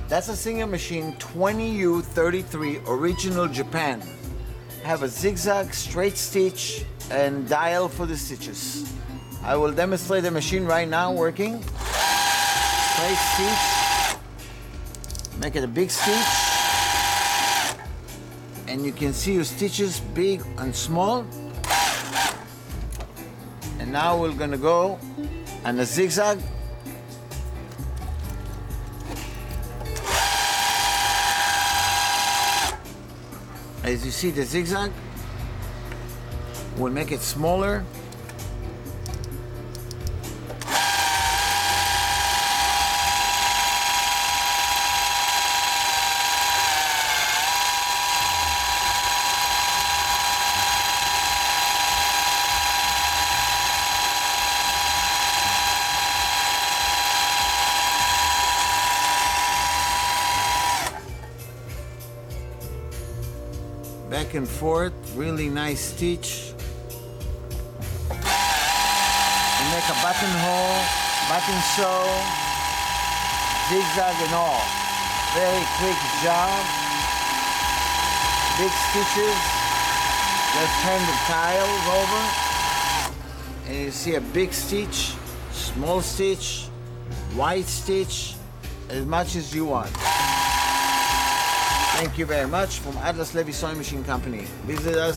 That's a Singer machine 20U33 original Japan. Have a zigzag, straight stitch, and dial for the stitches. I will demonstrate the machine right now working. Straight stitch, make it a big stitch, and you can see your stitches big and small. And now we're gonna go on a zigzag. As you see the zigzag, we'll make it smaller. Back and forth, really nice stitch. And make a buttonhole, button sew, zigzag and all. Very quick job. Big stitches. Just turn the tiles over. And you see a big stitch, small stitch, white stitch, as much as you want. Thank you very much from AtlasLevy Sewing Machine Company. Visit us.